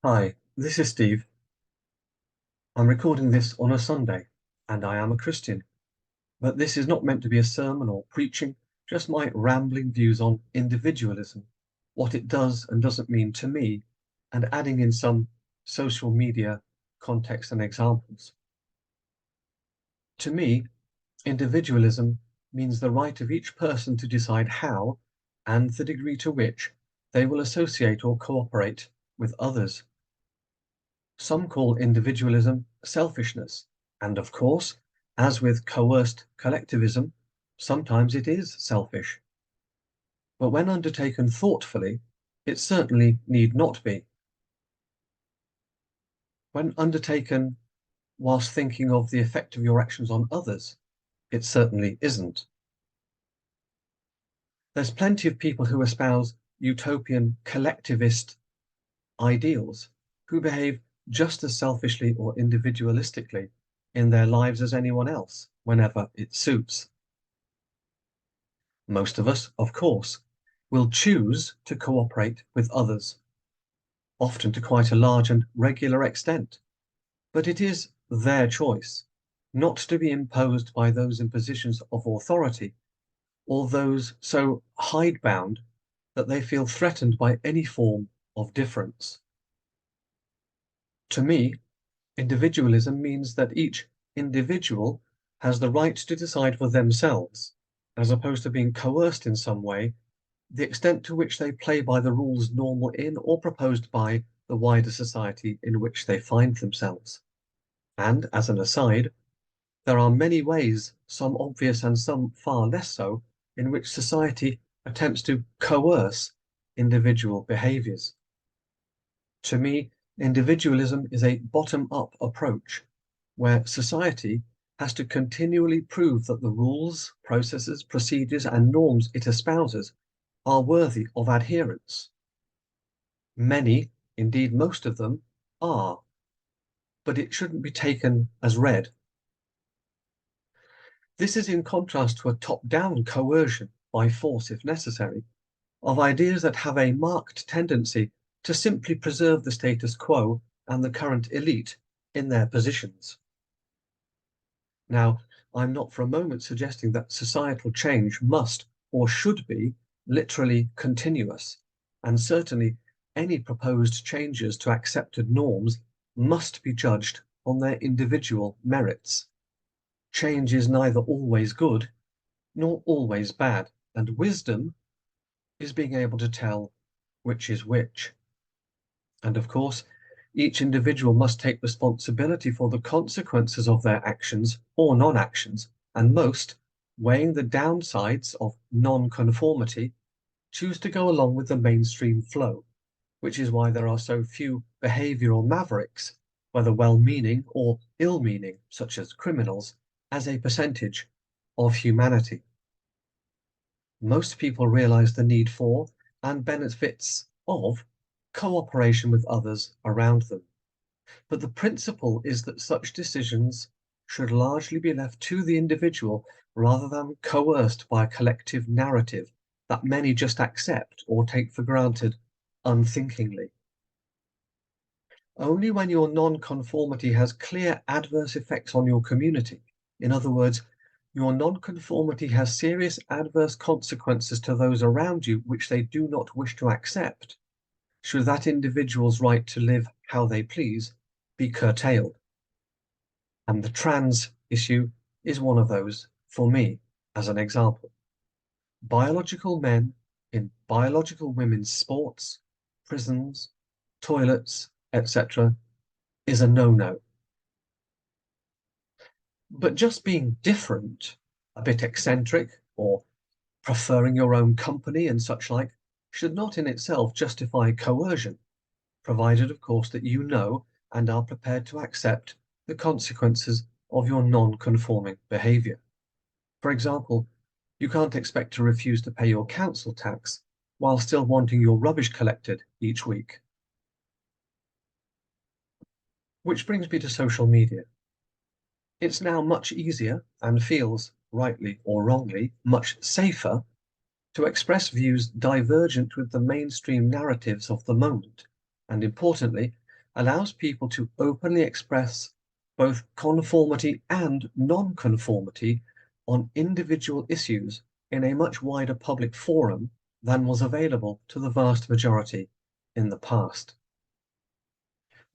Hi, this is Steve. I'm recording this on a Sunday, and I am a Christian. But this is not meant to be a sermon or preaching, just my rambling views on individualism, what it does and doesn't mean to me, and adding in some social media context and examples. To me, individualism means the right of each person to decide how and the degree to which they will associate or cooperate with others. Some call individualism selfishness, and of course, as with coerced collectivism, sometimes it is selfish. But when undertaken thoughtfully, it certainly need not be. When undertaken whilst thinking of the effect of your actions on others, it certainly isn't. There's plenty of people who espouse utopian collectivist ideals who behave just as selfishly or individualistically in their lives as anyone else whenever it suits. Most of us, of course, will choose to cooperate with others, often to quite a large and regular extent, but it is their choice, not to be imposed by those in positions of authority or those so hidebound that they feel threatened by any form of difference. To me, individualism means that each individual has the right to decide for themselves, as opposed to being coerced in some way, the extent to which they play by the rules normal in or proposed by the wider society in which they find themselves. And as an aside, there are many ways, some obvious and some far less so, in which society attempts to coerce individual behaviors. To me, individualism is a bottom-up approach where society has to continually prove that the rules, processes, procedures, and norms it espouses are worthy of adherence. Many, indeed most of them, are, but it shouldn't be taken as read. This is in contrast to a top-down coercion, by force if necessary, of ideas that have a marked tendency to simply preserve the status quo and the current elite in their positions. Now, I'm not for a moment suggesting that societal change must or should be literally continuous, and certainly any proposed changes to accepted norms must be judged on their individual merits. Change is neither always good nor always bad, and wisdom is being able to tell which is which. And of course, each individual must take responsibility for the consequences of their actions or non-actions, and most, weighing the downsides of non-conformity, choose to go along with the mainstream flow, which is why there are so few behavioral mavericks, whether well-meaning or ill-meaning, such as criminals, as a percentage of humanity. Most people realize the need for and benefits of cooperation with others around them. But the principle is that such decisions should largely be left to the individual rather than coerced by a collective narrative that many just accept or take for granted unthinkingly. Only when your non-conformity has clear adverse effects on your community, in other words, your non-conformity has serious adverse consequences to those around you which they do not wish to accept, should that individual's right to live how they please be curtailed. And the trans issue is one of those for me, as an example. Biological men in biological women's sports, prisons, toilets, etc., is a no-no. But just being different, a bit eccentric, or preferring your own company and such like, should not in itself justify coercion, provided, of course, that you know and are prepared to accept the consequences of your non-conforming behaviour. For example, you can't expect to refuse to pay your council tax while still wanting your rubbish collected each week. Which brings me to social media. It's now much easier and feels, rightly or wrongly, much safer to express views divergent with the mainstream narratives of the moment, and importantly, allows people to openly express both conformity and non-conformity on individual issues in a much wider public forum than was available to the vast majority in the past.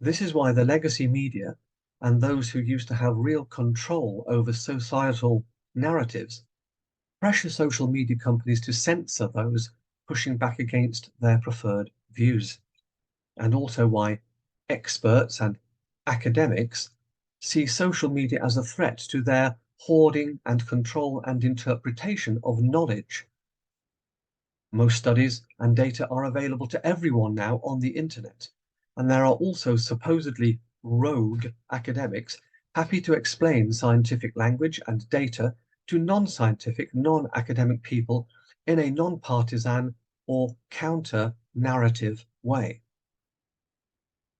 This is why the legacy media and those who used to have real control over societal narratives pressure social media companies to censor those pushing back against their preferred views, and also why experts and academics see social media as a threat to their hoarding and control and interpretation of knowledge. Most studies and data are available to everyone now on the internet, and there are also supposedly rogue academics happy to explain scientific language and data to non-scientific, non-academic people in a non-partisan or counter-narrative way.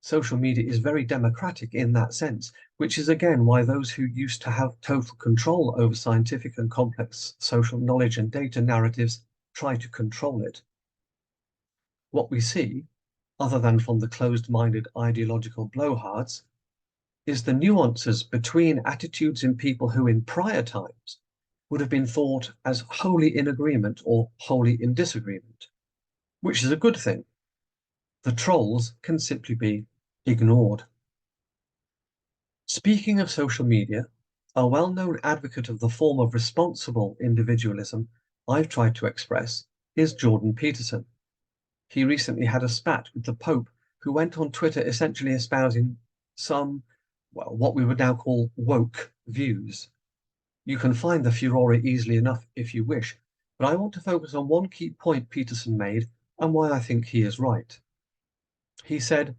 Social media is very democratic in that sense, which is again why those who used to have total control over scientific and complex social knowledge and data narratives try to control it. What we see, other than from the closed-minded ideological blowhards, is the nuances between attitudes in people who in prior times would have been thought as wholly in agreement or wholly in disagreement, which is a good thing. The trolls can simply be ignored. Speaking of social media, a well-known advocate of the form of responsible individualism I've tried to express is Jordan Peterson. He recently had a spat with the Pope, who went on Twitter essentially espousing some, well, what we would now call woke views. You can find the furore easily enough if you wish, but I want to focus on one key point Peterson made and why I think he is right. He said,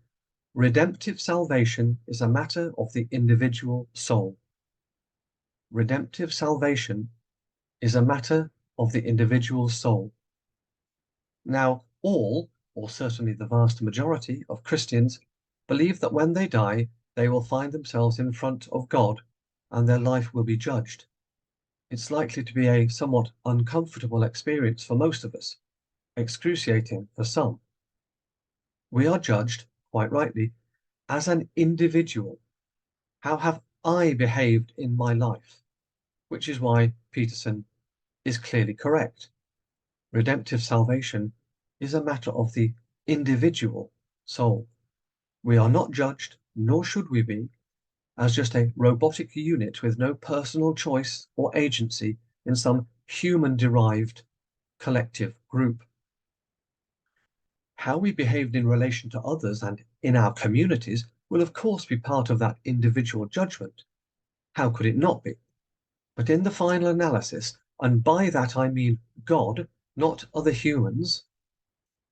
redemptive salvation is a matter of the individual soul. Redemptive salvation is a matter of the individual soul. Now, all, or certainly the vast majority of Christians, believe that when they die, they will find themselves in front of God and their life will be judged. It's likely to be a somewhat uncomfortable experience for most of us, excruciating for some. We are judged, quite rightly, as an individual. How have I behaved in my life? Which is why Peterson is clearly correct. Redemptive salvation is a matter of the individual soul. We are not judged, nor should we be, as just a robotic unit with no personal choice or agency in some human-derived collective group. How we behaved in relation to others and in our communities will of course be part of that individual judgment. How could it not be? But in the final analysis, and by that I mean God, not other humans,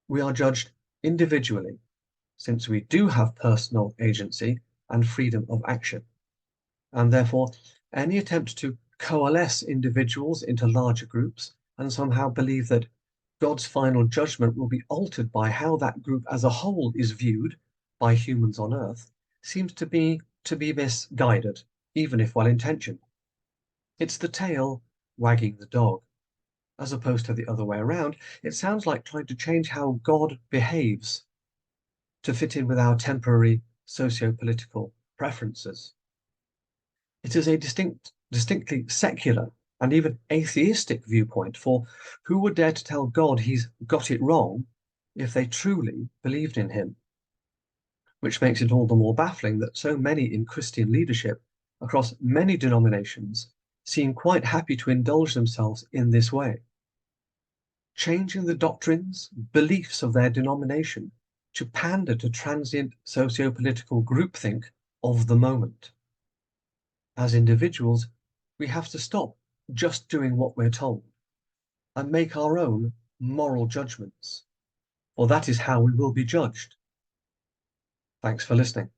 we are judged individually, since we do have personal agency and freedom of action. And therefore, any attempt to coalesce individuals into larger groups and somehow believe that God's final judgment will be altered by how that group as a whole is viewed by humans on earth seems to be misguided, even if well-intentioned. It's the tail wagging the dog. As opposed to the other way around, it sounds like trying to change how God behaves to fit in with our temporary socio-political preferences. It is a distinctly secular and even atheistic viewpoint, for who would dare to tell God he's got it wrong if they truly believed in him? Which makes it all the more baffling that so many in Christian leadership across many denominations seem quite happy to indulge themselves in this way, changing the doctrines, beliefs of their denomination to pander to transient socio-political groupthink of the moment. As individuals, we have to stop just doing what we're told and make our own moral judgments, for that is how we will be judged. Thanks for listening.